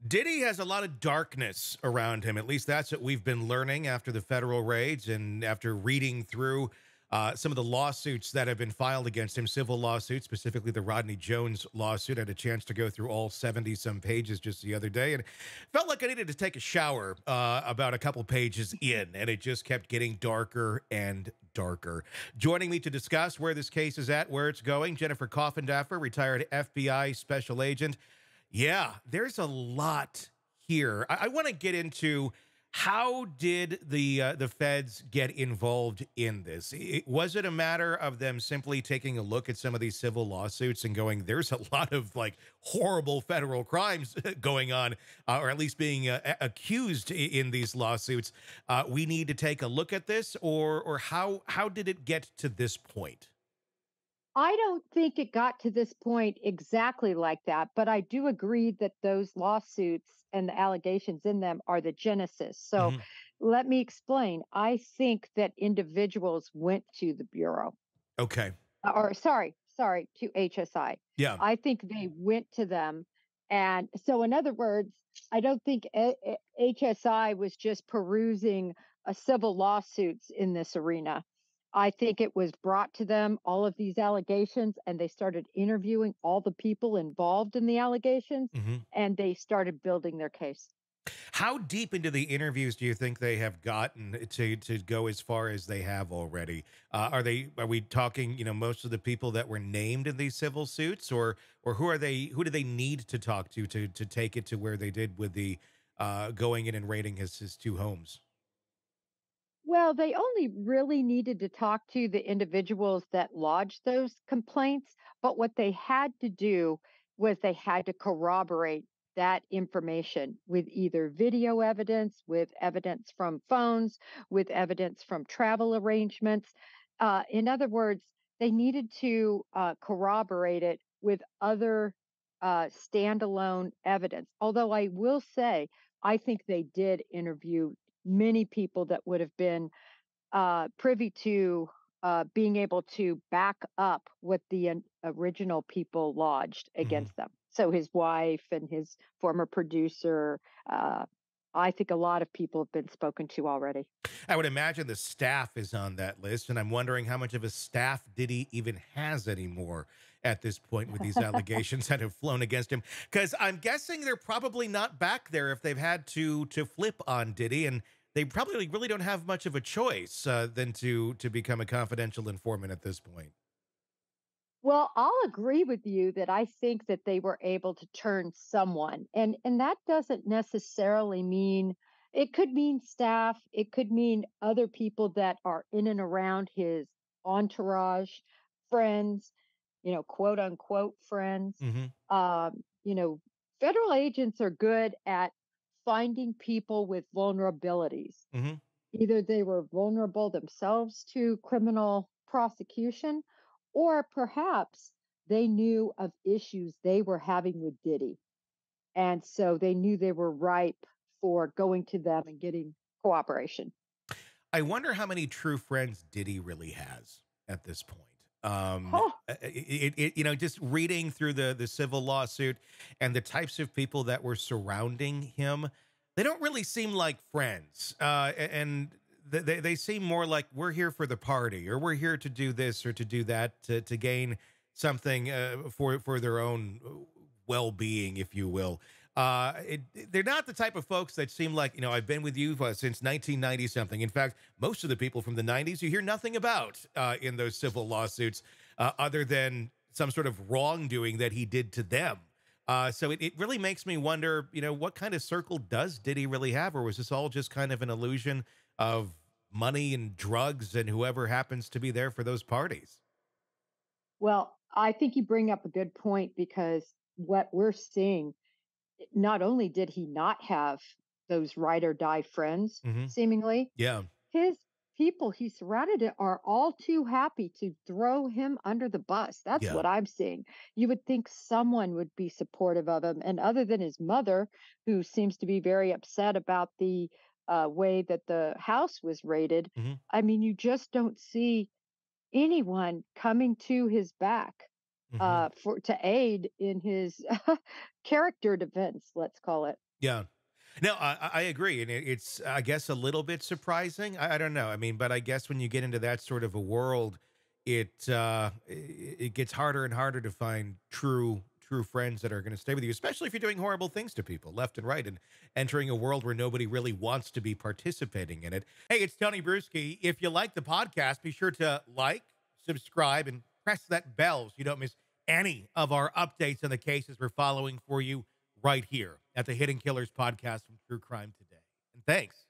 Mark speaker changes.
Speaker 1: Diddy has a lot of darkness around him. At least that's what we've been learning after the federal raids and after reading through some of the lawsuits that have been filed against him, civil lawsuits, specifically the Rodney Jones lawsuit. I had a chance to go through all 70 some pages just the other day and felt like I needed to take a shower about a couple pages in, and it just kept getting darker and darker. Joining me to discuss where this case is at, where it's going, Jennifer Coffindaffer, retired FBI special agent. Yeah, there's a lot here. I want to get into how did the feds get involved in this? Was it a matter of them simply taking a look at some of these civil lawsuits and going, "There's a lot of like horrible federal crimes going on, or at least being accused in these lawsuits. We need to take a look at this," or how did it get to this point?
Speaker 2: I don't think it got to this point exactly like that, but I do agree that those lawsuits and the allegations in them are the genesis. So
Speaker 1: Mhm.
Speaker 2: let me explain. I think that individuals went to the Bureau,
Speaker 1: Okay.
Speaker 2: or sorry, to HSI.
Speaker 1: Yeah.
Speaker 2: I think they went to them. And so, in other words, I don't think HSI was just perusing civil lawsuits in this arena. I think it was brought to them, all of these allegations, and they started interviewing all the people involved in the allegations,
Speaker 1: Mhm.
Speaker 2: and they started building their case.
Speaker 1: How deep into the interviews do you think they have gotten to go as far as they have already? Are we talking, most of the people that were named in these civil suits, or who do they need to talk to take it to where they did with the going in and raiding his two homes?
Speaker 2: Well, they only really needed to talk to the individuals that lodged those complaints, but what they had to do was they had to corroborate that information with either video evidence, with evidence from phones, with evidence from travel arrangements. In other words, they needed to corroborate it with other standalone evidence. Although I will say, I think they did interview many people that would have been privy to being able to back up what the original people lodged
Speaker 1: Mhm.
Speaker 2: against them. So his wife and his former producer. I think a lot of people have been spoken to already.
Speaker 1: I would imagine the staff is on that list, and I'm wondering how much of a staff Diddy even has anymore at this point with these allegations that have flown against him. Because I'm guessing they're probably not back there if they've had to flip on Diddy, and they probably really don't have much of a choice than to become a confidential informant at this point.
Speaker 2: Well, I'll agree with you that I think that they were able to turn someone. And that doesn't necessarily mean, it could mean staff, it could mean other people that are in and around his entourage, friends, quote unquote friends.
Speaker 1: Hmm.
Speaker 2: Um, you know, Federal agents are good at finding people with vulnerabilities.
Speaker 1: Hmm.
Speaker 2: Either they were vulnerable themselves to criminal prosecution, or perhaps they knew of issues they were having with Diddy. And so they knew they were ripe for going to them and getting cooperation.
Speaker 1: I wonder how many true friends Diddy really has at this point.
Speaker 2: Huh.
Speaker 1: Just reading through the civil lawsuit and the types of people that were surrounding him, they don't really seem like friends, and they seem more like we're here for the party, or we're here to do this or to do that to gain something for their own well being, if you will. They're not the type of folks that seem like, I've been with you since 1990 something. In fact, most of the people from the 90s you hear nothing about in those civil lawsuits, other than some sort of wrongdoing that he did to them. So it really makes me wonder, what kind of circle does Diddy really have? Or was this all just kind of an illusion of money and drugs and whoever happens to be there for those parties?
Speaker 2: Well, I think you bring up a good point because what we're seeing, not only did he not have those ride or die friends,
Speaker 1: Hmm.
Speaker 2: seemingly,
Speaker 1: Yeah.
Speaker 2: his people he surrounded it are all too happy to throw him under the bus. That's
Speaker 1: Yeah.
Speaker 2: what I'm seeing. You would think someone would be supportive of him. And other than his mother, who seems to be very upset about the way that the house was raided,
Speaker 1: Hmm.
Speaker 2: I mean, you just don't see anyone coming to his back.
Speaker 1: Hmm.
Speaker 2: for to aid in his character defense, let's call it.
Speaker 1: Yeah. No, I agree, and it's I guess a little bit surprising. I don't know. I mean, but I guess when you get into that sort of a world, it gets harder and harder to find true friends that are going to stay with you, especially if you're doing horrible things to people left and right, and entering a world where nobody really wants to be participating in it. Hey, it's Tony Bruschi. If you like the podcast, be sure to like, subscribe, and press that bell so you don't miss any of our updates on the cases we're following for you right here at the Hidden Killers podcast from True Crime Today. And thanks